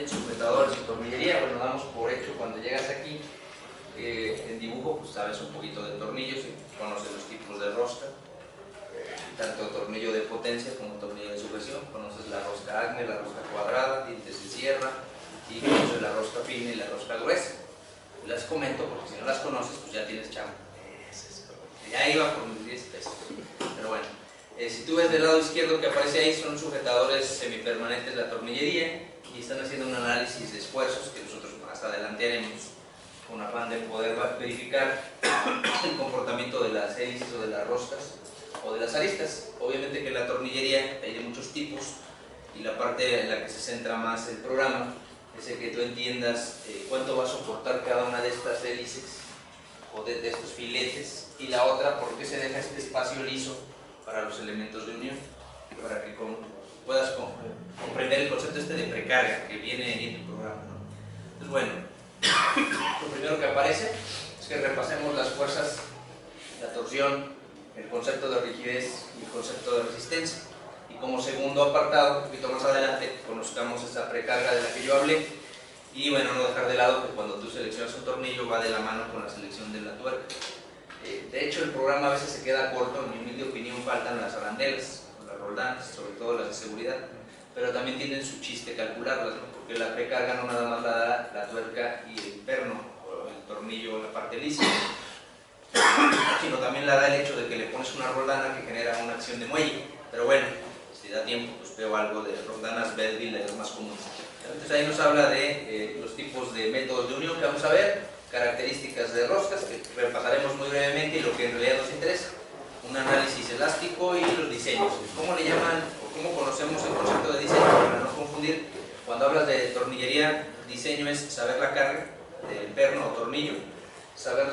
sujetadores y tornillería, bueno, damos por hecho cuando llegas aquí, en dibujo, pues sabes un poquito de tornillos y conoces los tipos de rosca, tanto tornillo de potencia como tornillo de sujeción, conoces la rosca acme, la rosca cuadrada, dientes de sierra, y conoces la rosca fina y la rosca gruesa. Las comento porque si no las conoces, pues ya tienes chamba. Ya iba por mis 10 pesos. Pero bueno, si tú ves del lado izquierdo que aparece ahí, son sujetadores semipermanentes de la tornillería y están haciendo un análisis de esfuerzos que nosotros más adelante haremos con afán de poder verificar el comportamiento de las hélices o de las roscas o de las aristas. Obviamente que en la tornillería hay de muchos tipos y la parte en la que se centra más el programa es el que tú entiendas cuánto va a soportar cada una de estas hélices o de estos filetes, y la otra, por qué se deja este espacio liso para los elementos de unión, para que puedas comprender el concepto este de precarga que viene en tu programa, ¿no? Entonces, bueno, lo primero que aparece es que repasemos las fuerzas, la torsión, el concepto de rigidez y el concepto de resistencia. Y como segundo apartado, un poquito más adelante, conozcamos esa precarga de la que yo hablé. Y bueno, no dejar de lado que cuando tú seleccionas un tornillo va de la mano con la selección de la tuerca. De hecho, el programa a veces se queda corto, en mi humilde opinión faltan las arandelas, las roldanas, sobre todo las de seguridad, pero también tienen su chiste calcularlas, ¿no? Porque la precarga no nada más la da la tuerca y el perno, o el tornillo, la parte lisa, sino también la da el hecho de que le pones una roldana que genera una acción de muelle. Pero bueno, si da tiempo, pues veo algo de roldanas Belville, de las más comunes. Entonces ahí nos habla de los tipos de métodos de unión que vamos a ver, características de roscas que repasaremos muy brevemente y lo que en realidad nos interesa, un análisis elástico y los diseños. ¿Cómo le llaman o cómo conocemos el concepto de diseño? Para no confundir, cuando hablas de tornillería, diseño es saber la carga del perno o tornillo, saber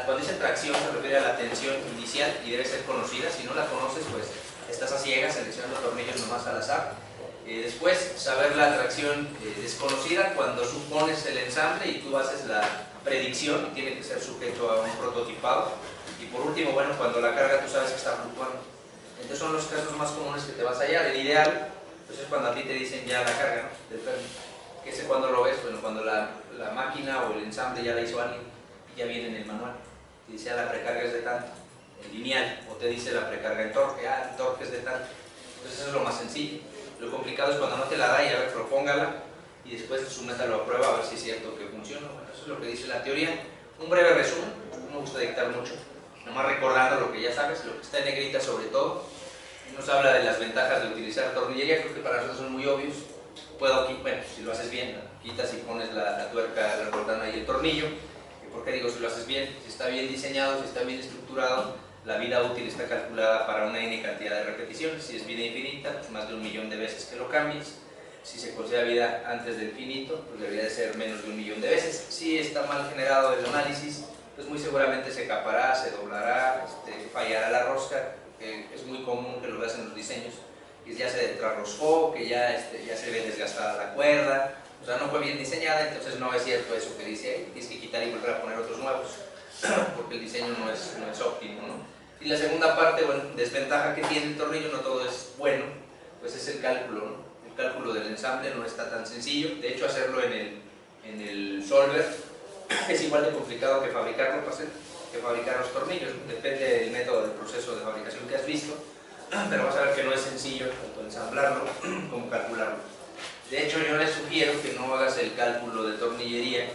cuando dice tracción se refiere a la tensión inicial y debe ser conocida. Si no la conoces, pues estás a ciegas seleccionando tornillos nomás al azar. Después, saber la tracción desconocida cuando supones el ensamble y tú haces la predicción y tiene que ser sujeto a un prototipado. Y por último, bueno, cuando la carga tú sabes que está fluctuando. Entonces son los casos más comunes que te vas a hallar. El ideal pues es cuando a ti te dicen ya la carga, ¿no?, del perno. Que ese cuando lo ves, bueno, cuando la máquina o el ensamble ya la hizo alguien y ya viene en el manual. Te dice, la precarga es de tanto, en lineal, o te dice la precarga en torque, el torque es de tanto. Entonces eso es lo más sencillo. Lo complicado es cuando no te la da y a ver, propóngala y después sométalo a prueba a ver si es cierto que funciona. Bueno, eso es lo que dice la teoría. Un breve resumen, no me gusta dictar mucho, nomás recordando lo que ya sabes, lo que está en negrita sobre todo. Nos habla de las ventajas de utilizar tornillería, creo que para nosotros son muy obvios. Bueno, si lo haces bien, quitas y pones la tuerca, la roldana y el tornillo. ¿Por qué digo si lo haces bien? Si está bien diseñado, si está bien estructurado, la vida útil está calculada para una n cantidad de repeticiones. Si es vida infinita, pues más de 1.000.000 de veces que lo cambies. Si se considera vida antes del finito, pues debería de ser menos de 1.000.000 de veces. Si está mal generado el análisis, pues muy seguramente se capará, se doblará, fallará la rosca, que es muy común que lo veas en los diseños, que ya se trasroscó, que ya se ve desgastada la cuerda, o sea, no fue bien diseñada. Entonces no es cierto eso que dice ahí, tienes que quitar y volver a poner otros nuevos, porque el diseño no es óptimo, ¿no? Y la segunda parte, bueno, desventaja que tiene el tornillo, no todo es bueno, pues es el cálculo, ¿no? El cálculo del ensamble no está tan sencillo. De hecho, hacerlo en el solver es igual de complicado que fabricarlo, que fabricar los tornillos. Depende del método del proceso de fabricación que has visto, pero vas a ver que no es sencillo tanto ensamblarlo como calcularlo. De hecho, yo les sugiero que no hagas el cálculo de tornillería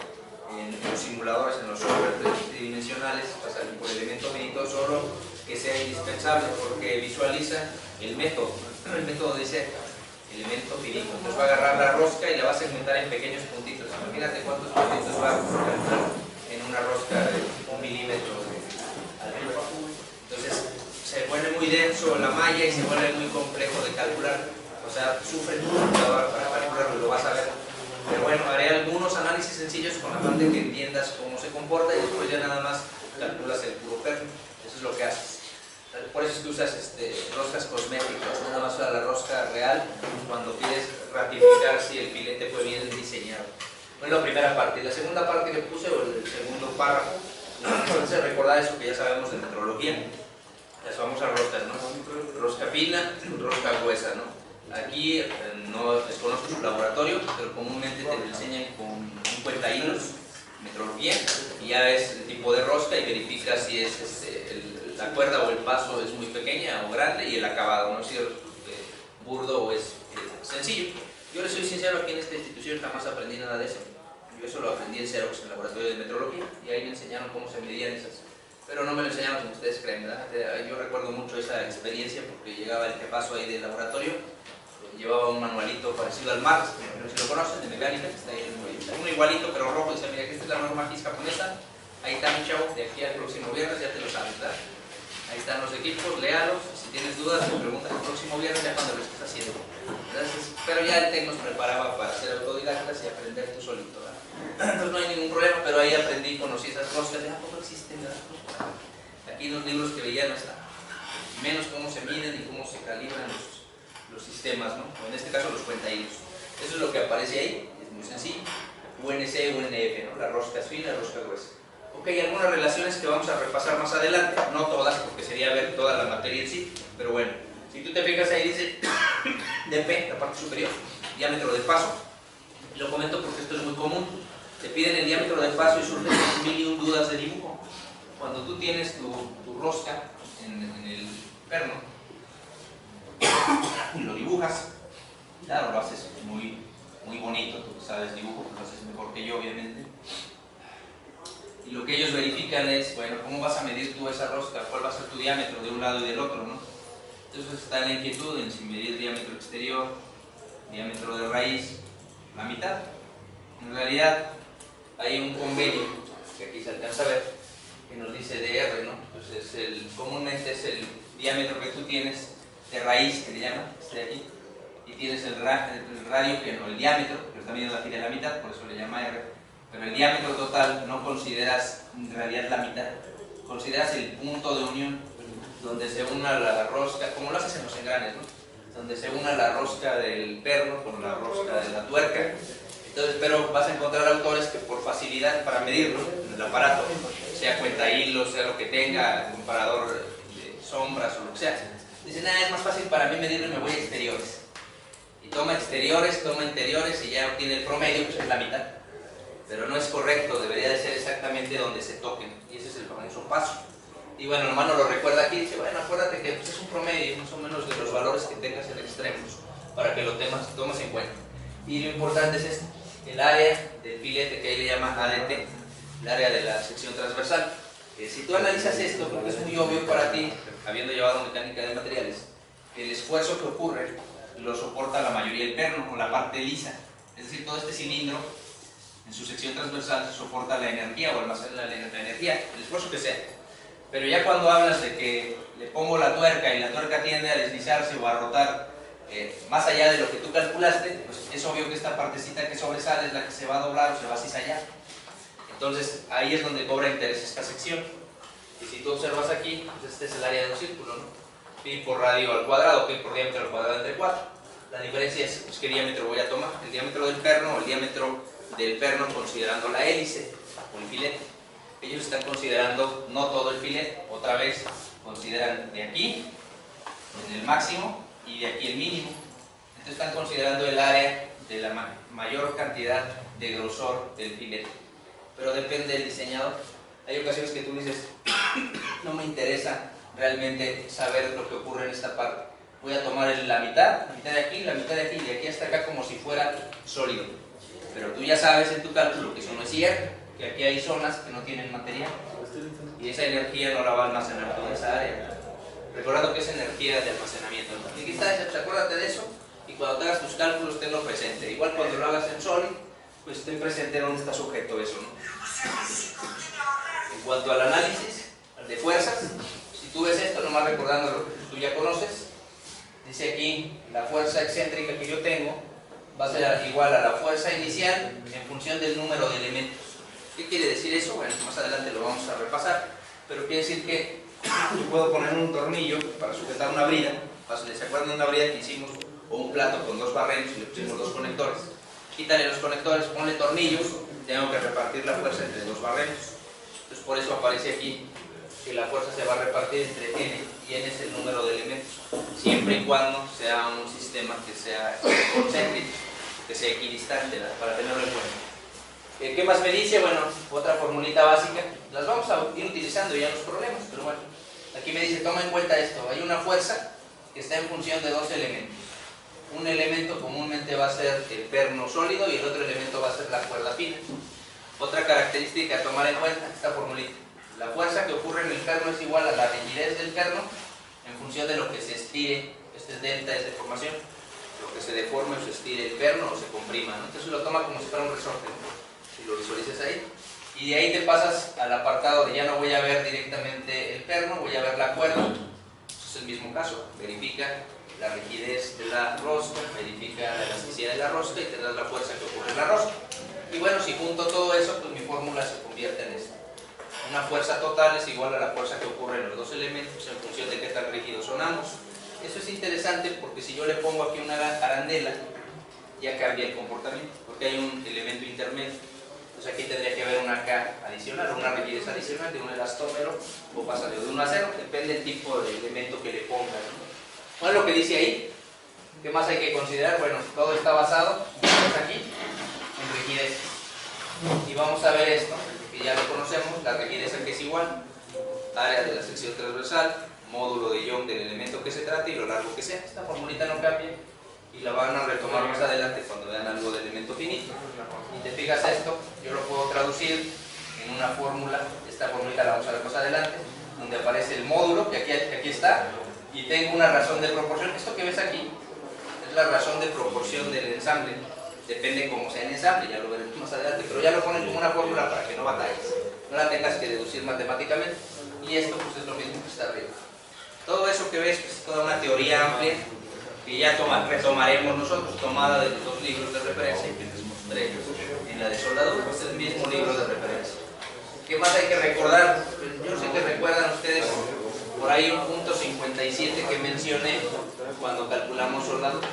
en los simuladores, en los software tridimensionales, o sea, por elemento finito, solo que sea indispensable, porque visualiza el método dice elemento finito. Entonces va a agarrar la rosca y la va a segmentar en pequeños puntitos. Imagínate cuántos puntitos va a calcular en una rosca de 1 milímetro de altura. Entonces se vuelve muy denso la malla y se vuelve muy complejo de calcular. O sea, sufre tu computadora para calcularlo y lo vas a ver. Pero bueno, haré algunos análisis sencillos con la parte que entiendas cómo se comporta y después ya nada más calculas el puro perno. Eso es lo que haces. Por eso es que usas roscas cosméticas, nada más usas la rosca real cuando quieres ratificar si el filete fue bien diseñado. Bueno, la primera parte. Y la segunda parte que puse, o el segundo párrafo, entonces recordar eso que ya sabemos de metrología, las famosas roscas, ¿no? Rosca fina, rosca gruesa, ¿no? Aquí no desconozco su laboratorio, pero comúnmente te lo enseñan con un cuentahilos, metrología, y ya ves el tipo de rosca y verificas si es la cuerda o el paso es muy pequeña o grande, y el acabado, no si es burdo o es sencillo. Yo les soy sincero, aquí en esta institución jamás aprendí nada de eso. Yo eso lo aprendí en Xerox, en el laboratorio de metrología, y ahí me enseñaron cómo se medían esas. Pero no me lo enseñaron como ustedes creen, ¿verdad? Yo recuerdo mucho esa experiencia porque llegaba el jefazo ahí del laboratorio, llevaba un manualito parecido al Marx, no sé si lo conocen, de mecánica, está ahí uno igualito pero rojo, y dice, mira, que esta es la norma GIS japonesa, ahí está mi chavo, de aquí al próximo viernes ya te lo sabes, ¿verdad? Ahí están los equipos, léalos, si tienes dudas me preguntas el próximo viernes ya cuando lo estés haciendo. Entonces, pero ya el TEC nos preparaba para hacer autodidactas y aprender tú solito, ¿verdad? Entonces no hay ningún problema, pero ahí aprendí, conocí esas roscas, ¿a poco existen, verdad? Aquí en los libros que veía no está, menos cómo se miden y cómo se calibran los sistemas, ¿no? O en este caso los cuentahilos. Eso es lo que aparece ahí, es muy sencillo. UNC, UNF, ¿no? La rosca es fina, la rosca gruesa. Ok, algunas relaciones que vamos a repasar más adelante, no todas, porque sería ver toda la materia en sí, pero bueno, si tú te fijas ahí dice DP, la parte superior, diámetro de paso. Lo comento porque esto es muy común. Te piden el diámetro de paso y surgen 1001 dudas de dibujo. Cuando tú tienes tu rosca en el perno y lo dibujas, claro, lo haces muy bonito, tú sabes dibujo, lo haces mejor que yo, obviamente. Y lo que ellos verifican es, bueno, ¿cómo vas a medir tú esa rosca? ¿Cuál va a ser tu diámetro de un lado y del otro, no? Entonces está la inquietud en si medir diámetro exterior, diámetro de raíz, la mitad. En realidad hay un convenio, que aquí se alcanza a ver, que nos dice DR, ¿no? Pues comúnmente es el diámetro que tú tienes de raíz, que le llaman, este de aquí, y tienes el radio, que no, el diámetro, que está midiendo aquí de la mitad, por eso le llama R. Pero el diámetro total no consideras en realidad la mitad, consideras el punto de unión donde se una la rosca, como lo haces en los engranes, ¿no? Donde se una la rosca del perno con la rosca de la tuerca. Entonces, pero vas a encontrar autores que por facilidad para medirlo en el aparato, sea cuentahilos, sea lo que tenga, comparador de sombras o lo que sea, dicen, es más fácil para mí medirlo y me voy a exteriores. Y toma exteriores, toma interiores y ya obtiene el promedio, pues es la mitad. Pero no es correcto, debería de ser exactamente donde se toquen, y ese es el famoso paso. Y bueno, el hermano lo recuerda aquí, dice, bueno, acuérdate que pues, es un promedio más o menos de los valores que tengas en extremos, para que lo tomes en cuenta. Y lo importante es esto, el área del filete, que ahí le llama ADT, el área de la sección transversal. Si tú analizas esto, creo que es muy obvio para ti, habiendo llevado mecánica de materiales, que el esfuerzo que ocurre lo soporta la mayoría del perno, o la parte lisa, es decir, todo este cilindro en su sección transversal soporta la energía o almacena la energía, el esfuerzo que sea. Pero ya cuando hablas de que le pongo la tuerca y la tuerca tiende a deslizarse o a rotar más allá de lo que tú calculaste, pues es obvio que esta partecita que sobresale es la que se va a doblar o se va a cizallar. Entonces ahí es donde cobra interés esta sección. Y si tú observas aquí, pues este es el área de un círculo, ¿no? Pi por radio al cuadrado, pi por diámetro al cuadrado entre 4. La diferencia es pues, qué diámetro voy a tomar, el diámetro del perno o el diámetro del perno considerando la hélice o el filete. Ellos están considerando no todo el filete, otra vez consideran de aquí en el máximo y de aquí el mínimo. Entonces están considerando el área de la mayor cantidad de grosor del filete, pero depende del diseñador. Hay ocasiones que tú dices, no me interesa realmente saber lo que ocurre en esta parte, voy a tomar la mitad de aquí, la mitad de aquí, y de aquí hasta acá como si fuera sólido. Pero tú ya sabes en tu cálculo que eso no es cierto, que aquí hay zonas que no tienen material y esa energía no la va a almacenar toda esa área. Recordando que es energía de almacenamiento, ¿no? Y aquí está, pues, acuérdate de eso y cuando te hagas tus cálculos tenlo presente. Igual cuando lo hagas en Solid, pues ten presente dónde está sujeto eso, ¿no? En cuanto al análisis de fuerzas, si tú ves esto, nomás recordando lo que tú ya conoces, dice aquí la fuerza excéntrica que yo tengo va a ser igual a la fuerza inicial en función del número de elementos. ¿Qué quiere decir eso? Bueno, más adelante lo vamos a repasar, pero quiere decir que yo puedo poner un tornillo para sujetar una brida. ¿Se acuerdan de una brida que hicimos? O un plato con 2 barrenos y le pusimos 2 conectores. Quítale los conectores, ponle tornillos, tengo que repartir la fuerza entre 2 barrenos. Entonces por eso aparece aquí que la fuerza se va a repartir entre N y n es el número de elementos, siempre y cuando sea un sistema que sea concéntrico, que sea equidistante, ¿verdad? Para tenerlo en cuenta. ¿Qué más me dice? Bueno, otra formulita básica, las vamos a ir utilizando ya en los problemas, pero bueno, aquí me dice, toma en cuenta esto, hay una fuerza que está en función de dos elementos. Un elemento comúnmente va a ser el perno sólido y el otro elemento va a ser la cuerda fina. Otra característica a tomar en cuenta, esta formulita, la fuerza que ocurre en el perno es igual a la rigidez del perno en función de lo que se estire, este es delta, es deformación, lo que se deforme o se estire el perno o se comprima, ¿no? Entonces lo toma como si fuera un resorte, ¿no? Si lo visualizas ahí, y de ahí te pasas al apartado de ya no voy a ver directamente el perno, voy a ver la cuerda. Es el mismo caso, verifica la rigidez de la rosca, verifica la elasticidad de la rosca y tendrás la fuerza que ocurre en la rosca. Y bueno, si junto todo eso, pues mi fórmula se convierte en esta. Una fuerza total es igual a la fuerza que ocurre en los dos elementos en función de qué tan rígidos son ambos. Eso es interesante porque si yo le pongo aquí una arandela, ya cambia el comportamiento, porque hay un elemento intermedio. Entonces aquí tendría que haber una K adicional, una rigidez adicional de un elastómero, o pasa de 1 a 0, depende del tipo de elemento que le pongan, ¿no? Bueno, lo que dice ahí, ¿qué más hay que considerar? Bueno, todo está basado, aquí, en rigidez. Y vamos a ver esto, que ya lo conocemos, la rigidez aquí es igual, área de la sección transversal, módulo de Young del elemento que se trate y lo largo que sea. Esta formulita no cambia y la van a retomar más adelante cuando vean algo de elemento finito. Y te fijas esto, yo lo puedo traducir en una fórmula, esta formulita la vamos a ver más adelante, donde aparece el módulo, que aquí está, y tengo una razón de proporción. Esto que ves aquí es la razón de proporción del ensamble, depende cómo sea el ensamble, ya lo veremos más adelante, pero ya lo ponen como una fórmula para que no batalles, no la tengas que deducir matemáticamente, y esto pues es lo mismo que está arriba. Todo eso que ves pues, es toda una teoría amplia que ya retomaremos nosotros, tomada de los dos libros de referencia que les mostré en la de soldadura, pues es el mismo libro de referencia. ¿Qué más hay que recordar? Yo sé que recuerdan ustedes por ahí un punto 57 que mencioné cuando calculamos soldadura.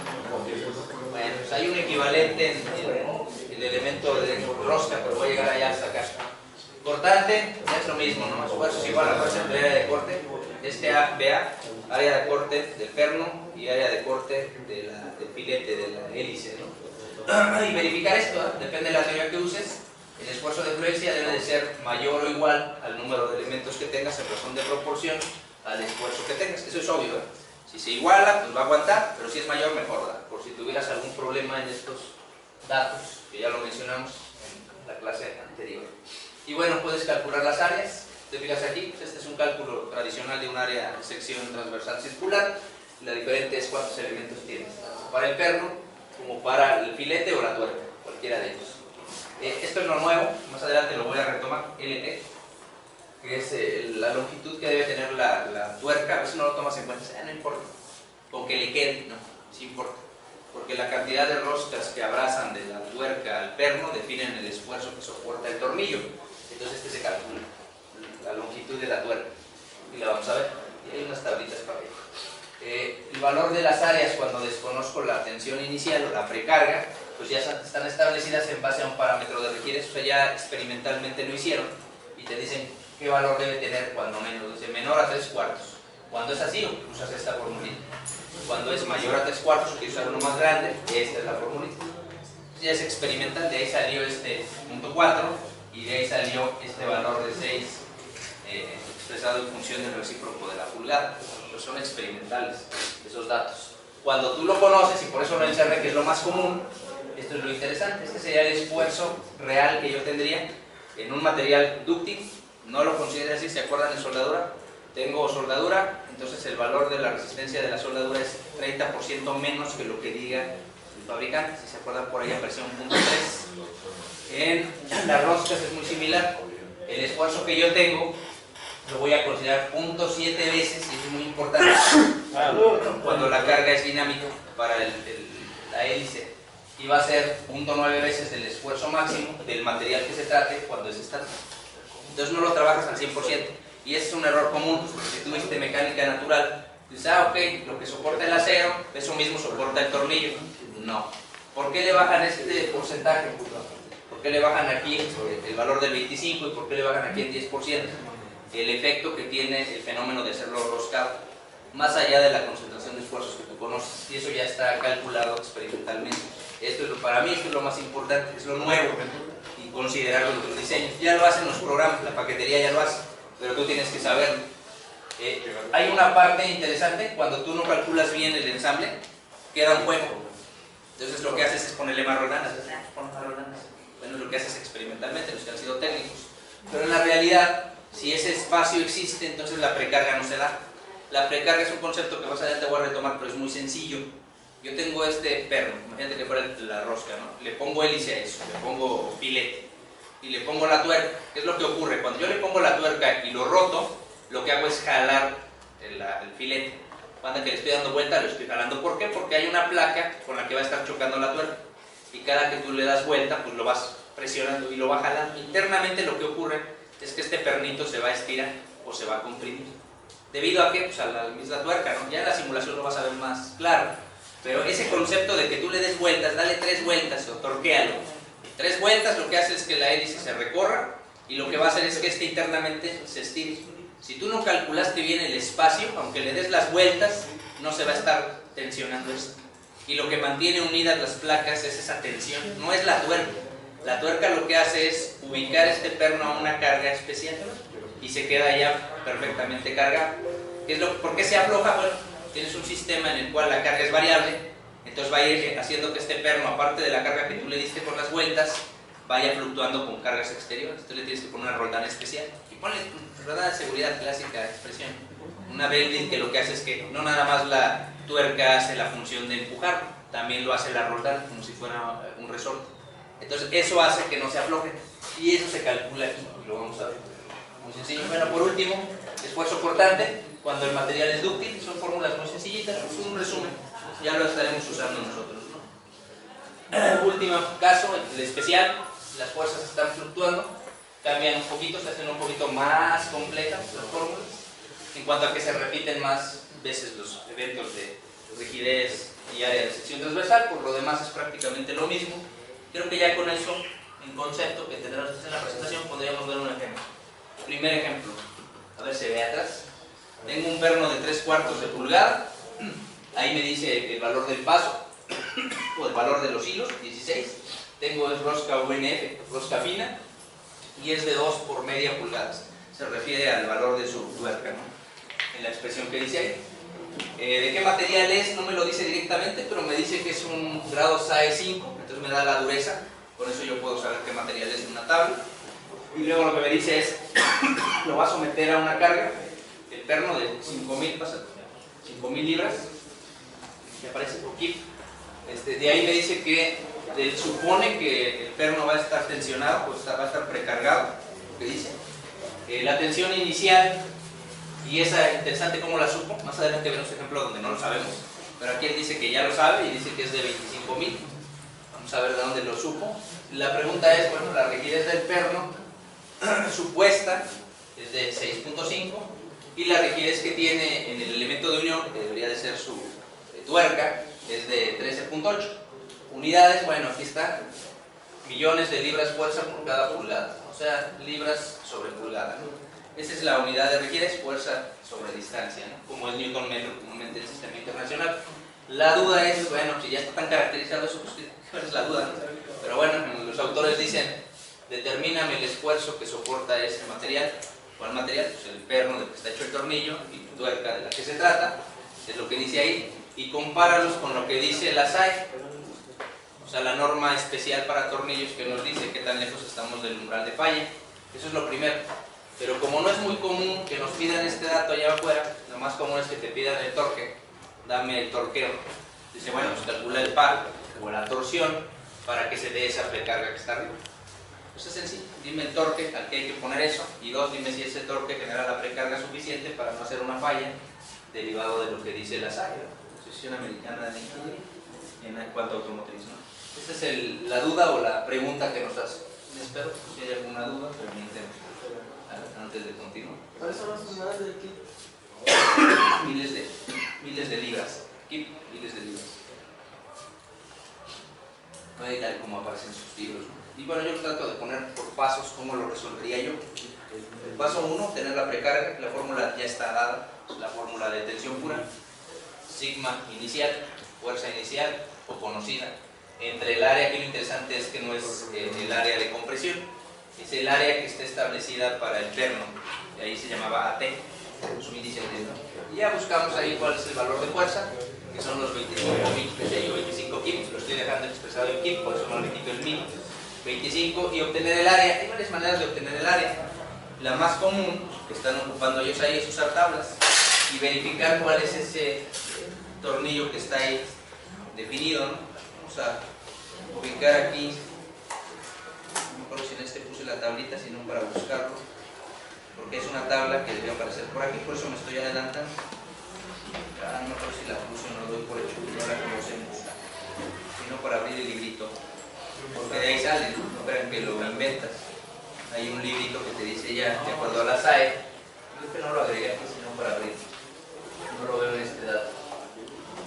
Bueno, pues hay un equivalente en el elemento de rosca, pero voy a llegar allá hasta acá. Cortante, es lo mismo, ¿no? Esfuerzo es igual a fuerza entre área de corte, BA, área de corte del perno y área de corte del filete, de la hélice, ¿no? Y verificar esto, ¿eh? Depende de la teoría que uses, el esfuerzo de fluencia debe de ser mayor o igual al número de elementos que tengas en razón de proporción al esfuerzo que tengas, eso es obvio, ¿eh? Si se iguala, pues va a aguantar, pero si es mayor, mejor, ¿verdad? Por si tuvieras algún problema en estos datos, que ya lo mencionamos en la clase anterior. Y bueno, puedes calcular las áreas. Te fijas aquí, pues este es un cálculo tradicional de un área de sección transversal circular. La diferente es cuántos elementos tienes, tanto para el perno como para el filete o la tuerca, cualquiera de ellos. Esto es lo nuevo, más adelante lo voy a retomar, LT, que es la longitud que debe tener la tuerca. A veces no lo tomas en cuenta, no importa, con que le quede, no, sí importa, porque la cantidad de roscas que abrazan de la tuerca al perno definen el esfuerzo que soporta el tornillo. Entonces este se calcula, la longitud de la tuerca, y la vamos a ver, y hay unas tablitas para ello. El valor de las áreas cuando desconozco la tensión inicial o la precarga, pues ya están establecidas en base a un parámetro de rigidez, o sea, ya experimentalmente lo hicieron, y te dicen qué valor debe tener cuando menos, dice menor a 3/4. Cuando es así, usas esta formulita. Cuando es mayor a 3/4, utilizas uno más grande, esta es la formulita. Ya es experimental, de ahí salió este punto 4, y de ahí salió este valor de 6 expresado en función del recíproco de la pulgada. Pues son experimentales esos datos. Cuando tú lo conoces, y por eso lo encerré, que es lo más común, esto es lo interesante. Este sería el esfuerzo real que yo tendría en un material dúctil. No lo considero así, ¿se acuerdan de soldadura? Tengo soldadura, entonces el valor de la resistencia de la soldadura es 30% menos que lo que diga el fabricante. Si se acuerdan, por ahí apareció un punto 3. En las roscas es muy similar. El esfuerzo que yo tengo lo voy a considerar 0.7 veces, y es muy importante cuando la carga es dinámica para la hélice, y va a ser 0.9 veces el esfuerzo máximo del material que se trate cuando es estático. Entonces no lo trabajas al 100%, y ese es un error común. Si tú viste mecánica natural, dices, ok, lo que soporta el acero, eso mismo soporta el tornillo. No. ¿Por qué le bajan este porcentaje? ¿Por qué le bajan aquí el valor del 25 y por qué le bajan aquí el 10%? El efecto que tiene el fenómeno de hacerlo roscado. más allá de la concentración de esfuerzos que tú conoces, y eso ya está calculado experimentalmente. Esto es para mí esto es lo más importante, es lo nuevo, y considerarlo en los diseños. Ya lo hacen los programas, la paquetería ya lo hace, pero tú tienes que saberlo. Hay una parte interesante, cuando tú no calculas bien el ensamble, queda un juego. Entonces lo que haces es ponerle más rolanas. Bueno, lo que haces experimentalmente, los que han sido técnicos. Pero en la realidad, si ese espacio existe, entonces la precarga no se da. La precarga es un concepto que más adelante voy a retomar, pero es muy sencillo. Yo tengo este perno, imagínate que fuera la rosca, ¿no? Le pongo hélice a eso, le pongo filete y le pongo la tuerca. ¿Qué es lo que ocurre? Cuando yo le pongo la tuerca y lo roto, lo que hago es jalar el filete. Cuando que le estoy dando vuelta, lo estoy jalando. ¿Por qué? Porque hay una placa con la que va a estar chocando la tuerca. Y cada que tú le das vuelta, pues lo vas presionando y lo vas jalando. Internamente lo que ocurre es que este pernito se va a estirar o se va a comprimir. ¿Debido a qué? Pues a la misma tuerca, ¿no? Ya en la simulación lo vas a ver más claro. Pero ese concepto de que tú le des vueltas, dale 3 vueltas o torquéalo. 3 vueltas lo que hace es que la hélice se recorra y lo que va a hacer es que este internamente se estire. Si tú no calculaste bien el espacio, aunque le des las vueltas, no se va a estar tensionando esto. Y lo que mantiene unidas las placas es esa tensión, no es la tuerca. La tuerca lo que hace es ubicar este perno a una carga especial y se queda ya perfectamente cargado. ¿Por qué se afloja? Bueno, tienes un sistema en el cual la carga es variable, entonces va a ir haciendo que este perno, aparte de la carga que tú le diste por las vueltas, vaya fluctuando con cargas exteriores. Entonces le tienes que poner una roldana especial. Y ponle roldana de seguridad, clásica expresión. Una Belding que lo que hace es que no nada más la tuerca hace la función de empujar, también lo hace la roldana, como si fuera un resorte. Entonces eso hace que no se afloje. Y eso se calcula aquí, y lo vamos a ver. Muy sencillo. Bueno, por último, esfuerzo cortante, cuando el material es dúctil, son fórmulas muy sencillitas, es un resumen, ya lo estaremos usando nosotros, ¿no? Último caso, el especial, las fuerzas están fluctuando, cambian un poquito, se hacen un poquito más complejas las fórmulas, en cuanto a que se repiten más veces los eventos de rigidez y área de sección transversal, por lo demás es prácticamente lo mismo. Creo que ya con eso, en concepto que tendremos en la presentación, podríamos ver un ejemplo. Primer ejemplo, a ver, se ve atrás. Tengo un perno de 3/4 de pulgada, ahí me dice el valor del paso, o el valor de los hilos, 16. Tengo rosca UNF, rosca fina, y es de 2 por media pulgadas. Se refiere al valor de su tuerca, ¿no? En la expresión que dice ahí. ¿De qué material es? No me lo dice directamente, pero me dice que es un grado SAE 5, entonces me da la dureza, con eso yo puedo saber qué material es en una tabla. Y luego lo que me dice es, lo va a someter a una carga, el perno de 5.000 libras, me parece poquito. De ahí me dice que supone que el perno va a estar tensionado, pues va a estar precargado, ¿qué dice? La tensión inicial, y esa interesante cómo la supo, más adelante veremos ejemplos donde no lo sabemos, pero aquí él dice que ya lo sabe y dice que es de 25.000. Vamos a ver de dónde lo supo. La pregunta es, bueno, la rigidez del perno supuesta es de 6.5 y la rigidez que tiene en el elemento de unión, que debería de ser su tuerca, es de 13.8 unidades. Bueno, aquí está, millones de libras fuerza por cada pulgada, o sea, libras sobre pulgada, ¿no? Esa es la unidad de rigidez, fuerza sobre distancia, ¿no? Como es Newton metro comúnmente en el sistema internacional. La duda es, bueno, si ya está tan caracterizado eso, pues ¿cuál es la duda, no? Pero bueno, los autores dicen, determíname el esfuerzo que soporta ese material. ¿Cuál material? Pues el perno del que está hecho el tornillo y la tuerca de la que se trata, es lo que dice ahí, y compáralos con lo que dice la SAE, o sea, la norma especial para tornillos que nos dice qué tan lejos estamos del umbral de falla. Eso es lo primero. Pero como no es muy común que nos pidan este dato allá afuera, lo más común es que te pidan el torque, dame el torqueo. Dice, bueno, pues calcula el par o la torsión para que se dé esa precarga que está arriba. Pues es sencillo, dime el torque al que hay que poner eso, y dos, dime si ese torque genera la precarga suficiente para no hacer una falla derivado de lo que dice la SAE, la Asociación Americana de Ingeniería, en cuanto a automotriz, ¿no? Esa es la duda o la pregunta que nos hace. Espero que si hay alguna duda, permíteme antes de continuar. ¿Cuáles son las unidades del kit? Miles de libras. Kit, miles de libras. Tal como aparecen en sus libros, ¿no? Y bueno, yo trato de poner por pasos cómo lo resolvería yo. El paso 1, tener la precarga, la fórmula ya está dada, es la fórmula de tensión pura, sigma inicial, fuerza inicial o conocida, entre el área, que lo interesante es que no es el área de compresión, es el área que está establecida para el perno, y ahí se llamaba AT, su índice de tensión. Y ya buscamos ahí cuál es el valor de fuerza, que son los 25 kilos, lo estoy dejando expresado en kip, por eso no le quito el mil, 25, y obtener el área. Hay varias maneras de obtener el área. La más común que están ocupando ellos ahí es usar tablas y verificar cuál es ese tornillo que está ahí definido, ¿no? Vamos a ubicar aquí, no me acuerdo si en este puse la tablita, sino para buscarlo, porque es una tabla que debe aparecer por aquí, por eso me estoy adelantando. No me acuerdo si la puse o no, lo doy por hecho, no la conocemos, sino para abrir el librito, porque de ahí sale, no crean que lo inventas. Hay un librito que te dice ya, de acuerdo a la SAE, yo que no lo agregué aquí, sino para abrir, no lo veo en este dato,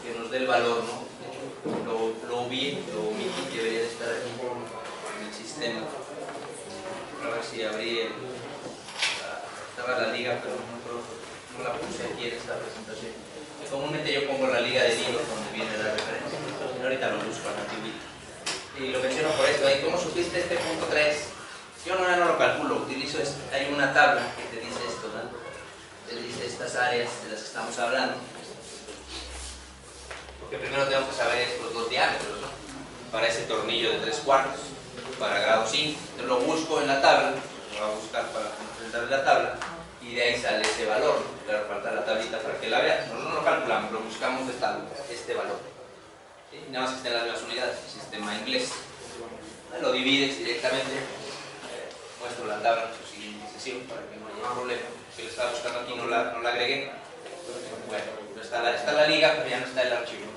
que nos dé el valor, ¿no? Lo omití, debería de estar aquí en el sistema. A ver si abrí estaba la liga, pero no la puse aquí en esta presentación. Y comúnmente yo pongo la liga de libros donde viene la referencia, pero ahorita lo busco en la activity. Y lo menciono por esto, ¿y cómo supiste este punto 3? Yo no lo calculo, utilizo hay una tabla que te dice esto, ¿no? Te dice estas áreas de las que estamos hablando. Porque primero tengo que saber estos dos diámetros, ¿no? Para ese tornillo de 3/4, para grado 5. Entonces lo busco en la tabla, lo voy a buscar para presentar la tabla, y de ahí sale ese valor. Claro, falta la tablita para que la vean. Nosotros no lo calculamos, lo buscamos de este valor. ¿Sí? Nada más que estén las mismas unidades, sistema inglés. Lo divides directamente. Muestro la tabla en su siguiente sesión para que no haya problema. Si lo estaba buscando aquí no la agregué. Bueno, está la liga, pero ya no está el archivo.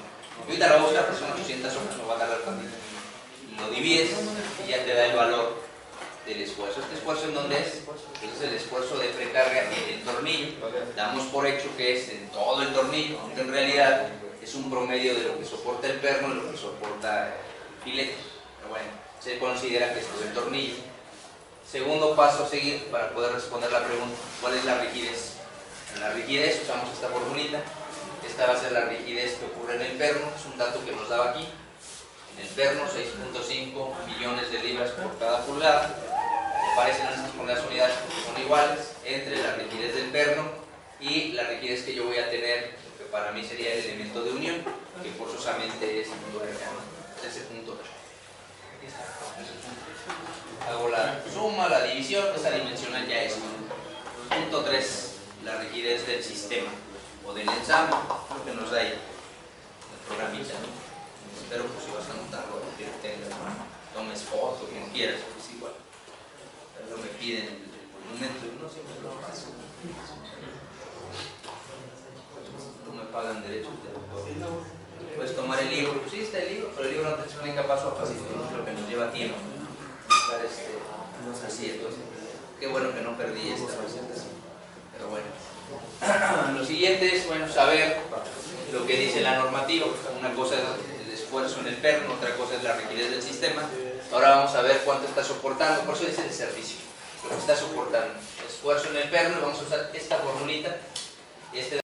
Y ahorita lo voy a buscar, pero son 800 hojas, no va a tardar tanto. Lo divides y ya te da el valor del esfuerzo. ¿Este esfuerzo en dónde es? Es el esfuerzo de precarga en el tornillo. Damos por hecho que es en todo el tornillo, aunque en realidad es un promedio de lo que soporta el perno y lo que soporta el filete. Pero bueno, se considera que esto es el tornillo. Segundo paso a seguir para poder responder la pregunta, ¿cuál es la rigidez? En la rigidez usamos esta formulita. Esta va a ser la rigidez que ocurre en el perno, es un dato que nos daba aquí. En el perno, 6.5 millones de libras por cada pulgada. Aparecen estas primeras unidades porque son iguales entre la rigidez del perno y la rigidez que yo voy a tener, que para mí sería el elemento de unión, que forzosamente es ese punto. Aquí está, ese punto. Hago la suma, la división, esa dimensional ya es. Punto 3, la rigidez del sistema o del ensamble, lo que nos da ahí el programita, ¿no? Espero que si vas a anotarlo, que tengas, tomes foto, como quieras, es igual. Pero me piden el monumento y no siempre lo paso. No me pagan derechos de autor. Puedes tomar el libro, pues sí está el libro, pero el libro no te explica paso a paso, lo que nos lleva tiempo. Así, entonces, qué bueno que no perdí esta presentación. Pero bueno, lo siguiente es, bueno, saber lo que dice la normativa. Una cosa es el esfuerzo en el perno, otra cosa es la rigidez del sistema. Ahora vamos a ver cuánto está soportando, por eso dice el servicio, lo que está soportando. Esfuerzo en el perno, vamos a usar esta formulita.